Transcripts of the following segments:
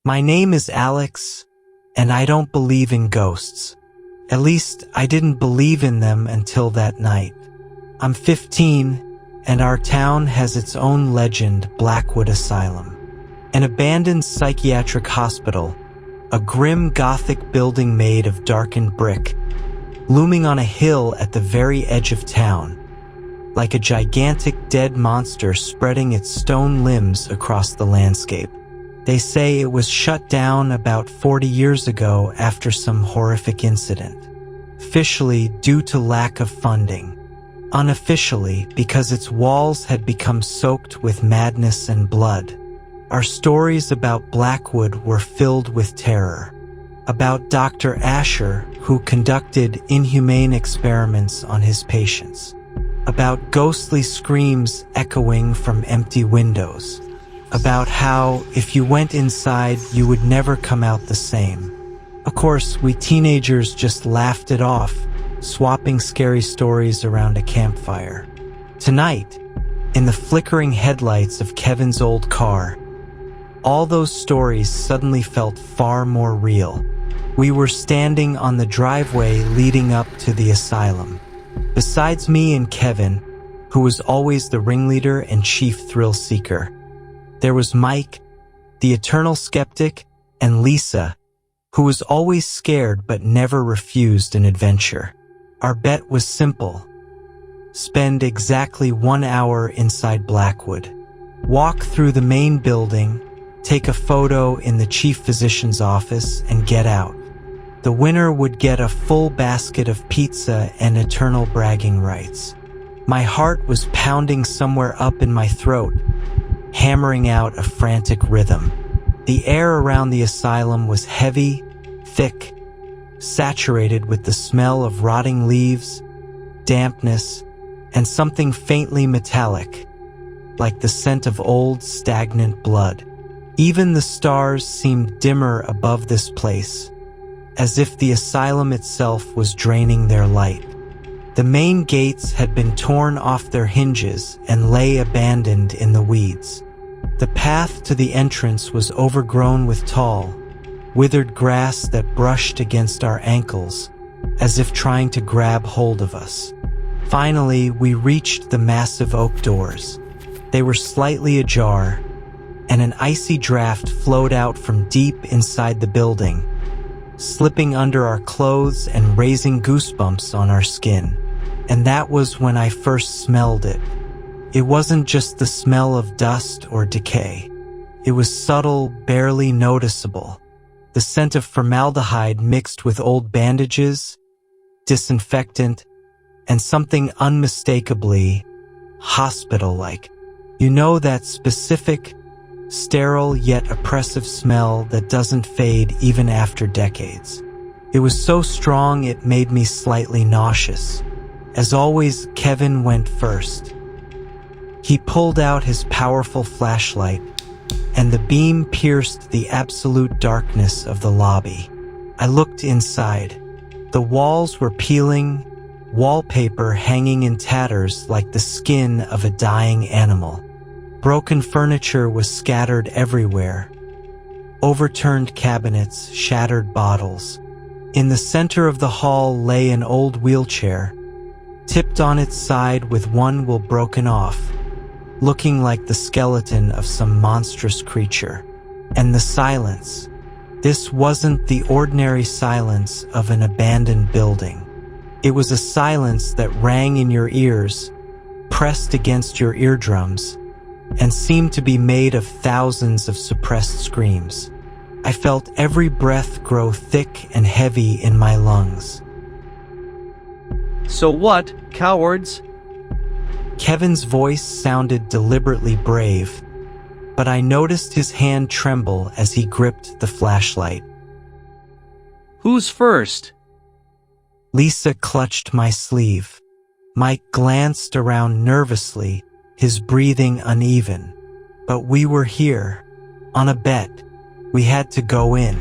My name is Alex, and I don't believe in ghosts. At least, I didn't believe in them until that night. I'm 15, and our town has its own legend, Blackwood Asylum. An abandoned psychiatric hospital, a grim Gothic building made of darkened brick, looming on a hill at the very edge of town, like a gigantic dead monster spreading its stone limbs across the landscape. They say it was shut down about 40 years ago after some horrific incident. Officially due to lack of funding. Unofficially because its walls had become soaked with madness and blood. Our stories about Blackwood were filled with terror. About Dr. Asher, who conducted inhumane experiments on his patients. About ghostly screams echoing from empty windows. About how, if you went inside, you would never come out the same. Of course, we teenagers just laughed it off, swapping scary stories around a campfire. Tonight, in the flickering headlights of Kevin's old car, all those stories suddenly felt far more real. We were standing on the driveway leading up to the asylum. Besides me and Kevin, who was always the ringleader and chief thrill seeker, there was Mike, the eternal skeptic, and Lisa, who was always scared but never refused an adventure. Our bet was simple. Spend exactly 1 hour inside Blackwood. Walk through the main building, take a photo in the chief physician's office, and get out. The winner would get a full basket of pizza and eternal bragging rights. My heart was pounding somewhere up in my throat, hammering out a frantic rhythm. The air around the asylum was heavy, thick, saturated with the smell of rotting leaves, dampness, and something faintly metallic, like the scent of old, stagnant blood. Even the stars seemed dimmer above this place, as if the asylum itself was draining their light. The main gates had been torn off their hinges and lay abandoned in the weeds. The path to the entrance was overgrown with tall, withered grass that brushed against our ankles, as if trying to grab hold of us. Finally, we reached the massive oak doors. They were slightly ajar, and an icy draft flowed out from deep inside the building, slipping under our clothes and raising goosebumps on our skin. And that was when I first smelled it. It wasn't just the smell of dust or decay. It was subtle, barely noticeable. The scent of formaldehyde mixed with old bandages, disinfectant, and something unmistakably hospital-like. You know, that specific, sterile yet oppressive smell that doesn't fade even after decades. It was so strong it made me slightly nauseous. As always, Kevin went first. He pulled out his powerful flashlight, and the beam pierced the absolute darkness of the lobby. I looked inside. The walls were peeling, wallpaper hanging in tatters like the skin of a dying animal. Broken furniture was scattered everywhere. Overturned cabinets, shattered bottles. In the center of the hall lay an old wheelchair, tipped on its side with one wheel broken off, looking like the skeleton of some monstrous creature. And the silence. This wasn't the ordinary silence of an abandoned building. It was a silence that rang in your ears, pressed against your eardrums, and seemed to be made of thousands of suppressed screams. I felt every breath grow thick and heavy in my lungs. So what, cowards? Kevin's voice sounded deliberately brave, but I noticed his hand tremble as he gripped the flashlight. Who's first? Lisa clutched my sleeve. Mike glanced around nervously, his breathing uneven. But we were here, on a bet. We had to go in.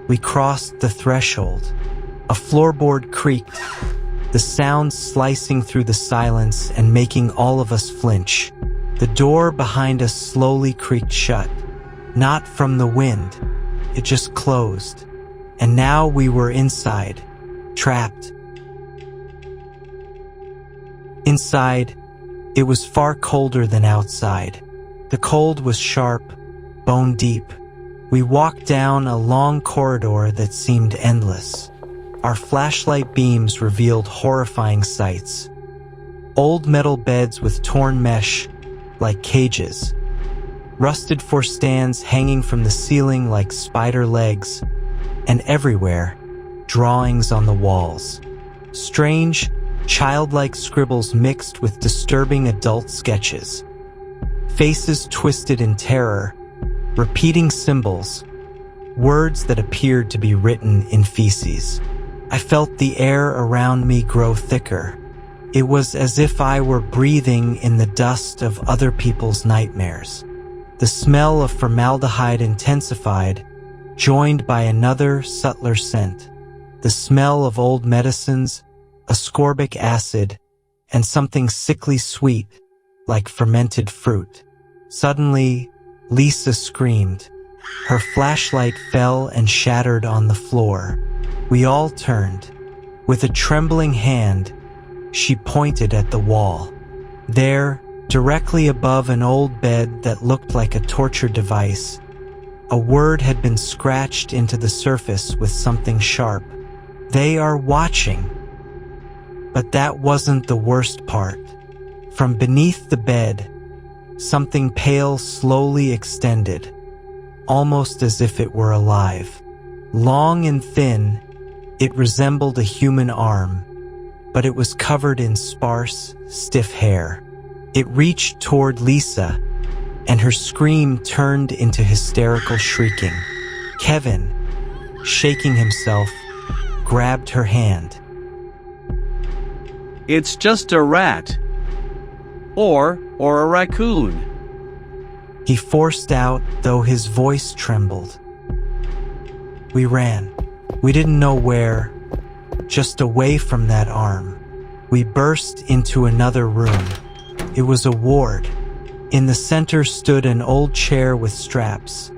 We crossed the threshold. A floorboard creaked, the sound slicing through the silence and making all of us flinch. The door behind us slowly creaked shut, not from the wind, It just closed. And now we were inside, trapped. Inside, it was far colder than outside. The cold was sharp, bone deep. We walked down a long corridor that seemed endless. Our flashlight beams revealed horrifying sights. Old metal beds with torn mesh like cages. Rusted forstands hanging from the ceiling like spider legs. And everywhere, drawings on the walls. Strange, childlike scribbles mixed with disturbing adult sketches. Faces twisted in terror, repeating symbols, words that appeared to be written in feces. I felt the air around me grow thicker. It was as if I were breathing in the dust of other people's nightmares. The smell of formaldehyde intensified, joined by another subtler scent. The smell of old medicines, ascorbic acid, and something sickly sweet, like fermented fruit. Suddenly, Lisa screamed. Her flashlight fell and shattered on the floor. We all turned. With a trembling hand, she pointed at the wall. There, directly above an old bed that looked like a torture device, a word had been scratched into the surface with something sharp. "They are watching." But that wasn't the worst part. From beneath the bed, something pale slowly extended, almost as if it were alive. Long and thin, it resembled a human arm, but it was covered in sparse, stiff hair. It reached toward Lisa, and her scream turned into hysterical shrieking. Kevin, shaking himself, grabbed her hand. It's just a rat. Or a raccoon. He forced out, though his voice trembled. We ran. We didn't know where, just away from that arm. We burst into another room. It was a ward. In the center stood an old chair with straps,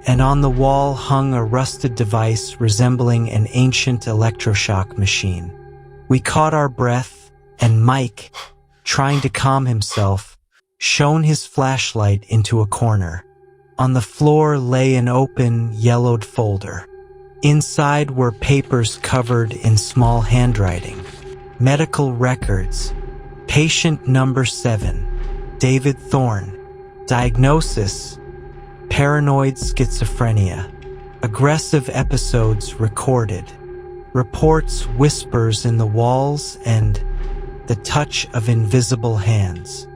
and on the wall hung a rusted device resembling an ancient electroshock machine. We caught our breath, and Mike, trying to calm himself, shone his flashlight into a corner. On the floor lay an open, yellowed folder. Inside were papers covered in small handwriting. Medical records. Patient number 7, David Thorne. Diagnosis: paranoid schizophrenia. Aggressive episodes recorded. Reports whispers in the walls and the touch of invisible hands.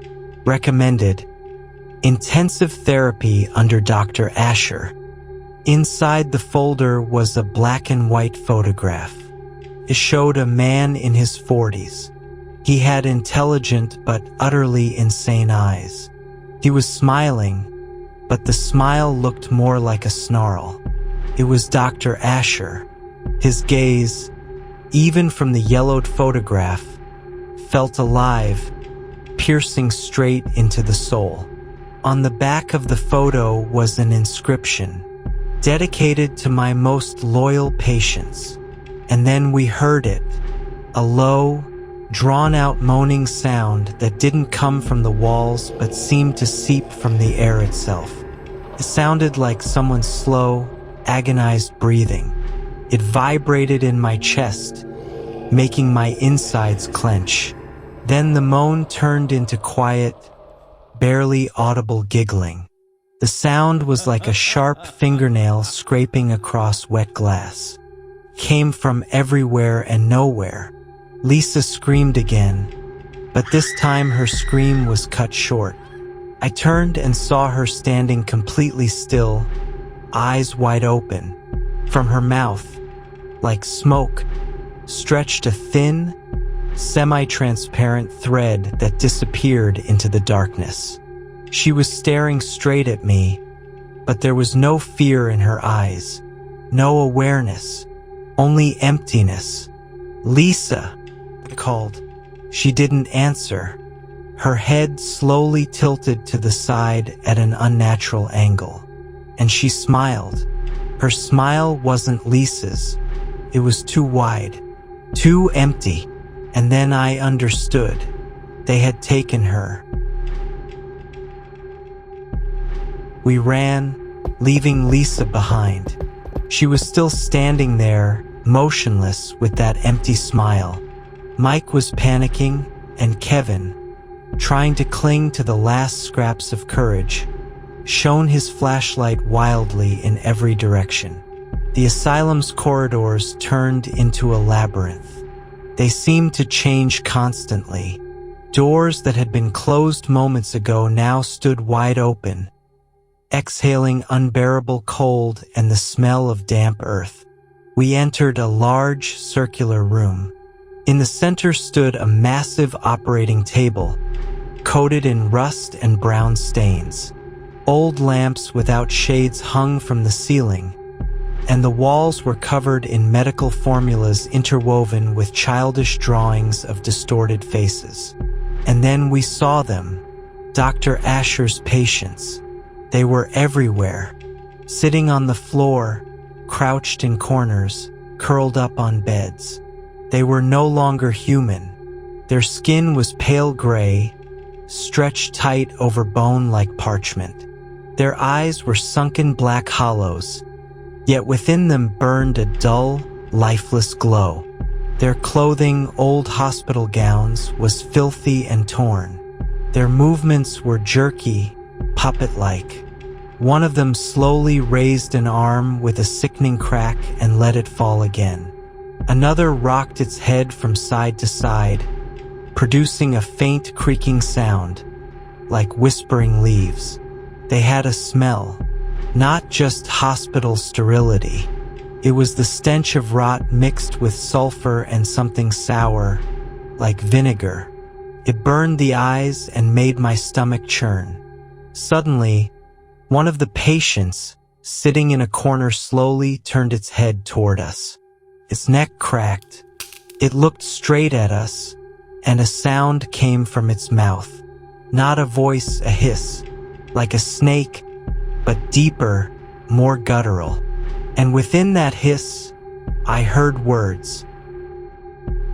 Recommended: intensive therapy under Dr. Asher. Inside the folder was a black and white photograph. It showed a man in his 40s. He had intelligent but utterly insane eyes. He was smiling, but the smile looked more like a snarl. It was Dr. Asher. His gaze, even from the yellowed photograph, felt alive, piercing straight into the soul. On the back of the photo was an inscription, dedicated to my most loyal patients. And then we heard it, a low, drawn-out moaning sound that didn't come from the walls but seemed to seep from the air itself. It sounded like someone's slow, agonized breathing. It vibrated in my chest, making my insides clench. Then the moan turned into quiet, barely audible giggling. The sound was like a sharp fingernail scraping across wet glass. Came from everywhere and nowhere. Lisa screamed again, but this time her scream was cut short. I turned and saw her standing completely still, eyes wide open. From her mouth, like smoke, stretched a thin, semi-transparent thread that disappeared into the darkness. She was staring straight at me, but there was no fear in her eyes, no awareness, only emptiness. "Lisa," I called. She didn't answer. Her head slowly tilted to the side at an unnatural angle, and she smiled, Her smile wasn't Lisa's. It was too wide, too empty, and then I understood. They had taken her. We ran, leaving Lisa behind. She was still standing there, motionless with that empty smile. Mike was panicking, and Kevin, trying to cling to the last scraps of courage, shone his flashlight wildly in every direction. The asylum's corridors turned into a labyrinth. They seemed to change constantly. Doors that had been closed moments ago now stood wide open, exhaling unbearable cold and the smell of damp earth. We entered a large circular room. In the center stood a massive operating table, coated in rust and brown stains. Old lamps without shades hung from the ceiling, and the walls were covered in medical formulas interwoven with childish drawings of distorted faces. And then we saw them, Dr. Asher's patients. They were everywhere, sitting on the floor, crouched in corners, curled up on beds. They were no longer human. Their skin was pale gray, stretched tight over bone like parchment. Their eyes were sunken black hollows, yet within them burned a dull, lifeless glow. Their clothing, old hospital gowns, was filthy and torn. Their movements were jerky, puppet-like. One of them slowly raised an arm with a sickening crack and let it fall again. Another rocked its head from side to side, producing a faint creaking sound, like whispering leaves. They had a smell, not just hospital sterility. It was the stench of rot mixed with sulfur and something sour, like vinegar. It burned the eyes and made my stomach churn. Suddenly, one of the patients, sitting in a corner, slowly turned its head toward us. Its neck cracked. It looked straight at us, and a sound came from its mouth. Not a voice, a hiss, like a snake, but deeper, more guttural. And within that hiss, I heard words.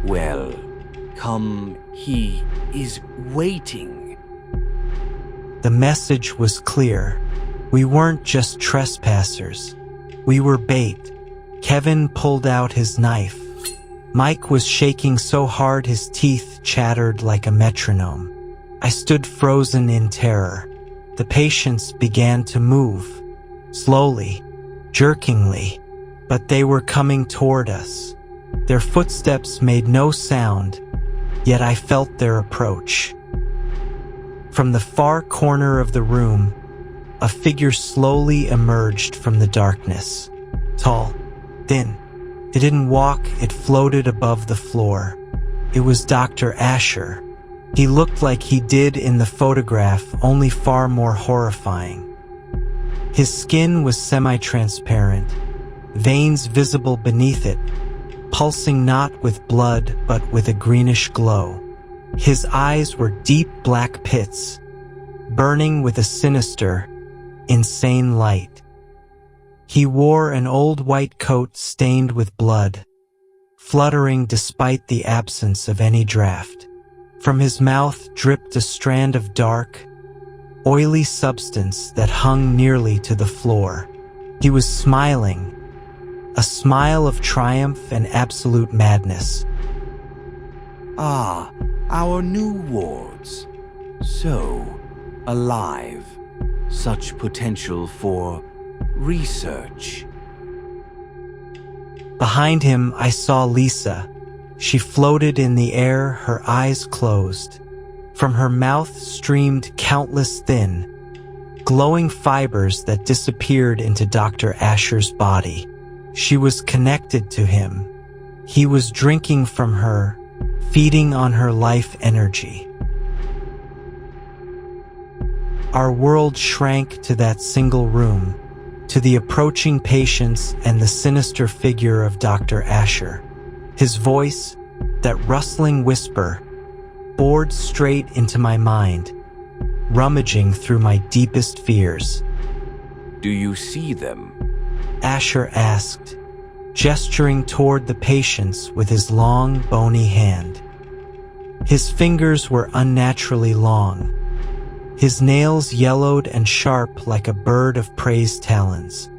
"Well, come, he is waiting." The message was clear. We weren't just trespassers. We were bait. Kevin pulled out his knife. Mike was shaking so hard his teeth chattered like a metronome. I stood frozen in terror. The patients began to move, slowly, jerkingly, but they were coming toward us. Their footsteps made no sound, yet I felt their approach. From the far corner of the room, a figure slowly emerged from the darkness. Tall, thin. It didn't walk, it floated above the floor. It was Dr. Asher. He looked like he did in the photograph, only far more horrifying. His skin was semi-transparent, veins visible beneath it, pulsing not with blood but with a greenish glow. His eyes were deep black pits, burning with a sinister, insane light. He wore an old white coat stained with blood, fluttering despite the absence of any draft. From his mouth dripped a strand of dark, oily substance that hung nearly to the floor. He was smiling, a smile of triumph and absolute madness. "Ah, our new wards. So, alive. Such potential for research." Behind him, I saw Lisa. She floated in the air, her eyes closed. From her mouth streamed countless thin, glowing fibers that disappeared into Dr. Asher's body. She was connected to him. He was drinking from her, feeding on her life energy. Our world shrank to that single room, to the approaching patients and the sinister figure of Dr. Asher. His voice, that rustling whisper, bored straight into my mind, rummaging through my deepest fears. "Do you see them?" Asher asked, gesturing toward the patients with his long, bony hand. His fingers were unnaturally long, his nails yellowed and sharp like a bird of prey's talons.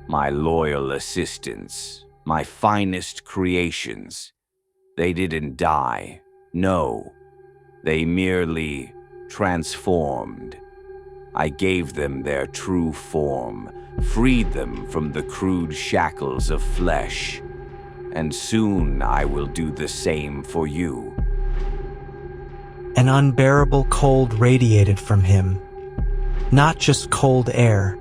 My loyal assistants, my finest creations. They didn't die. No, they merely transformed. I gave them their true form, freed them from the crude shackles of flesh, and soon I will do the same for you. An unbearable cold radiated from him. Not just cold air,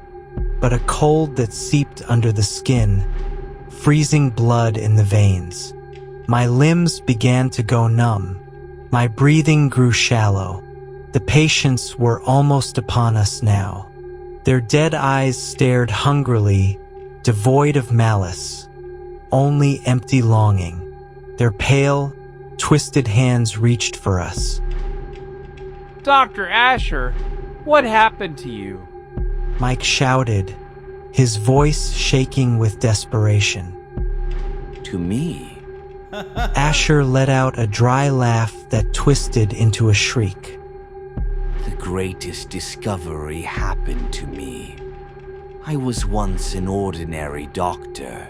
but a cold that seeped under the skin, freezing blood in the veins. My limbs began to go numb. My breathing grew shallow. The patients were almost upon us now. Their dead eyes stared hungrily, devoid of malice, only empty longing. Their pale, twisted hands reached for us. Dr. Asher, what happened to you? Mike shouted, his voice shaking with desperation. To me? Asher let out a dry laugh that twisted into a shriek. The greatest discovery happened to me. I was once an ordinary doctor,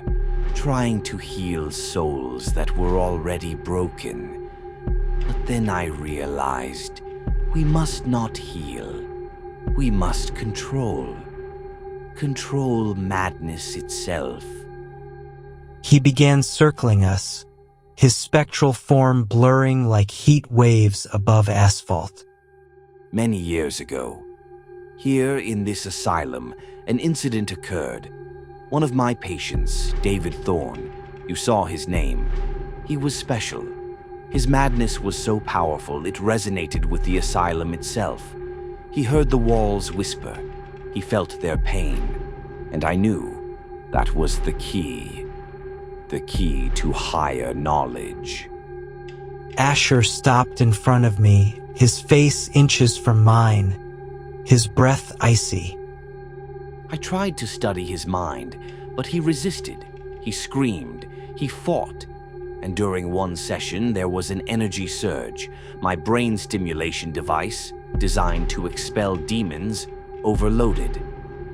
trying to heal souls that were already broken. But then I realized we must not heal. We must control. Control madness itself. He began circling us, his spectral form blurring like heat waves above asphalt. Many years ago, here in this asylum, an incident occurred. One of my patients, David Thorne, you saw his name. He was special. His madness was so powerful it resonated with the asylum itself. He heard the walls whisper. He felt their pain. And I knew that was the key to higher knowledge. Asher stopped in front of me, his face inches from mine, his breath icy. I tried to study his mind, but he resisted. He screamed. He fought. And during one session, there was an energy surge. My brain stimulation device, designed to expel demons, overloaded.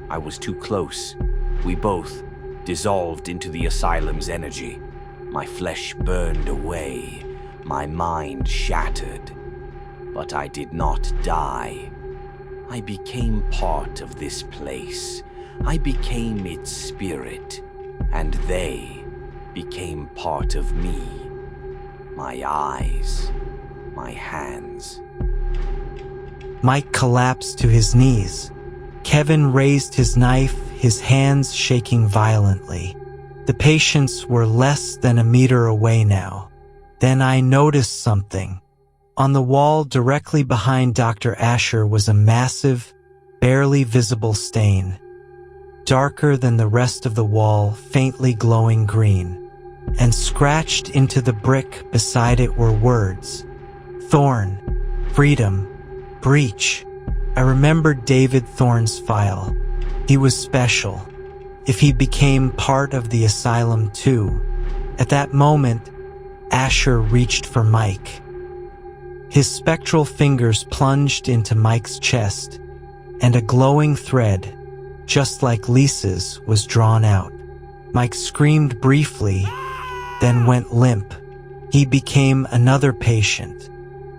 I was too close. We both dissolved into the asylum's energy. My flesh burned away. My mind shattered. But I did not die. I became part of this place. I became its spirit. And they became part of me. My eyes, my hands. Mike collapsed to his knees. Kevin raised his knife, his hands shaking violently. The patients were less than a meter away now. Then I noticed something. On the wall directly behind Dr. Asher was a massive, barely visible stain. Darker than the rest of the wall, faintly glowing green. And scratched into the brick beside it were words. Thorn, freedom, breach. I remembered David Thorne's file. He was special. If he became part of the asylum too. At that moment, Asher reached for Mike. His spectral fingers plunged into Mike's chest, and a glowing thread, just like Lisa's, was drawn out. Mike screamed briefly, then went limp. He became another patient.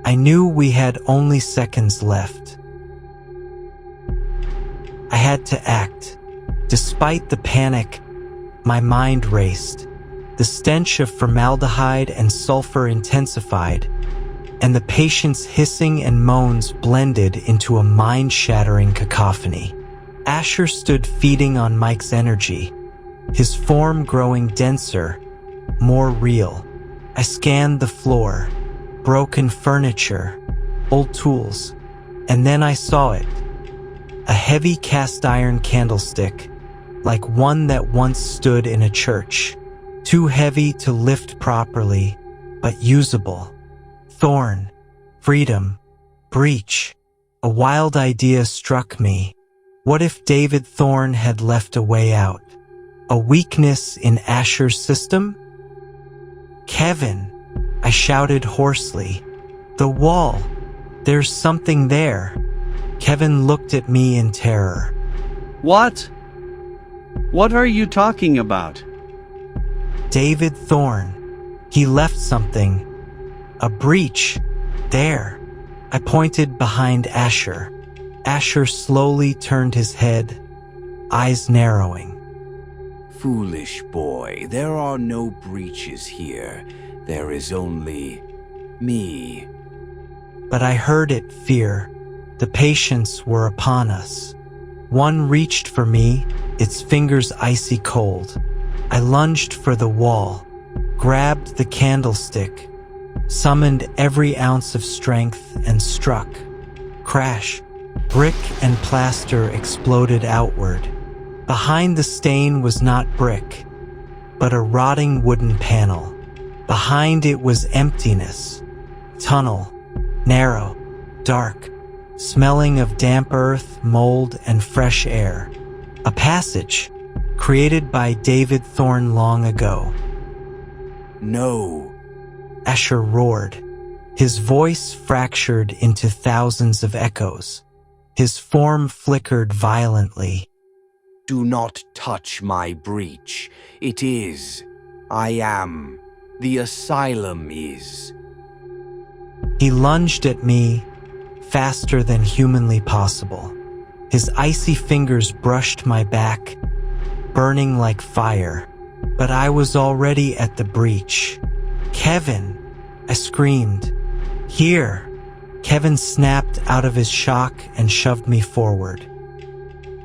I knew we had only seconds left. I had to act. Despite the panic, my mind raced. The stench of formaldehyde and sulfur intensified, and the patient's hissing and moans blended into a mind-shattering cacophony. Asher stood feeding on Mike's energy, his form growing denser, more real. I scanned the floor, broken furniture, old tools, and then I saw it. A heavy cast-iron candlestick, like one that once stood in a church. Too heavy to lift properly, but usable. Thorn, freedom, breach. A wild idea struck me. What if David Thorne had left a way out? A weakness in Asher's system? Kevin, I shouted hoarsely. The wall. There's something there. Kevin looked at me in terror. What? What are you talking about? David Thorne. He left something. A breach. There. I pointed behind Asher. Asher slowly turned his head, eyes narrowing. Foolish boy, there are no breaches here. There is only me. But I heard it, fear. The patients were upon us. One reached for me, its fingers icy cold. I lunged for the wall, grabbed the candlestick, summoned every ounce of strength and struck. Crash. Brick and plaster exploded outward. Behind the stain was not brick, but a rotting wooden panel. Behind it was emptiness. Tunnel. Narrow. Dark. Smelling of damp earth, mold, and fresh air. A passage, created by David Thorne long ago. No. Asher roared. His voice fractured into thousands of echoes. His form flickered violently. Do not touch my breach. It is. I am. The asylum is. He lunged at me, faster than humanly possible. His icy fingers brushed my back, burning like fire. But I was already at the breach. Kevin! I screamed. Here! Kevin snapped out of his shock and shoved me forward.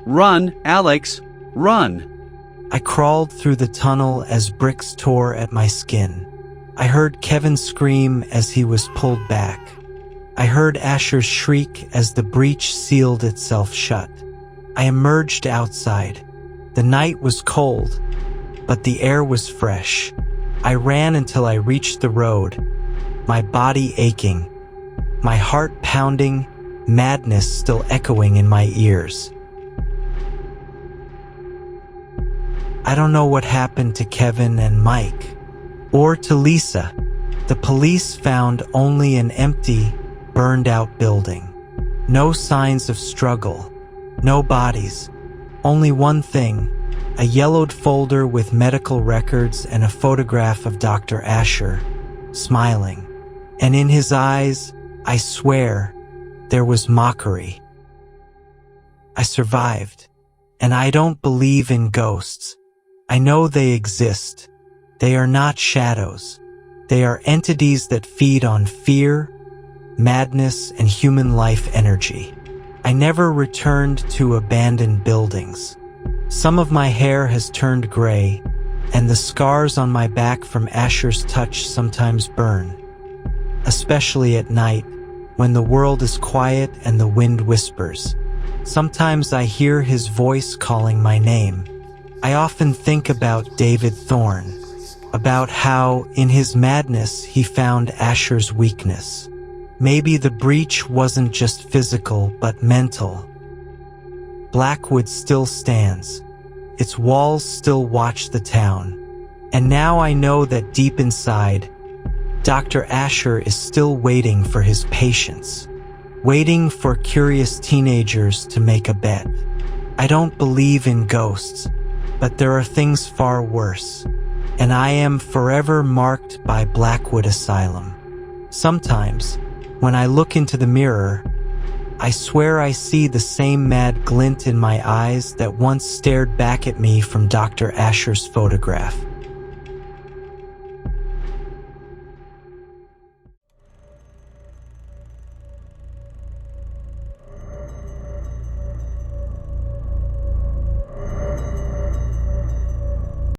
Run, Alex, run! I crawled through the tunnel as bricks tore at my skin. I heard Kevin scream as he was pulled back. I heard Asher's shriek as the breach sealed itself shut. I emerged outside. The night was cold, but the air was fresh. I ran until I reached the road, my body aching, my heart pounding, madness still echoing in my ears. I don't know what happened to Kevin and Mike, or to Lisa. The police found only an empty, burned-out building. No signs of struggle, no bodies. Only one thing, a yellowed folder with medical records and a photograph of Dr. Asher, smiling. And in his eyes, I swear, there was mockery. I survived, and I don't believe in ghosts. I know they exist. They are not shadows. They are entities that feed on fear, madness, and human life energy. I never returned to abandoned buildings. Some of my hair has turned gray, and the scars on my back from Asher's touch sometimes burn. Especially at night, when the world is quiet and the wind whispers. Sometimes I hear his voice calling my name. I often think about David Thorne, about how, in his madness, he found Asher's weakness. Maybe the breach wasn't just physical, but mental. Blackwood still stands. Its walls still watch the town. And now I know that deep inside, Dr. Asher is still waiting for his patients, waiting for curious teenagers to make a bet. I don't believe in ghosts, but there are things far worse, and I am forever marked by Blackwood Asylum. Sometimes, when I look into the mirror, I swear I see the same mad glint in my eyes that once stared back at me from Dr. Asher's photograph.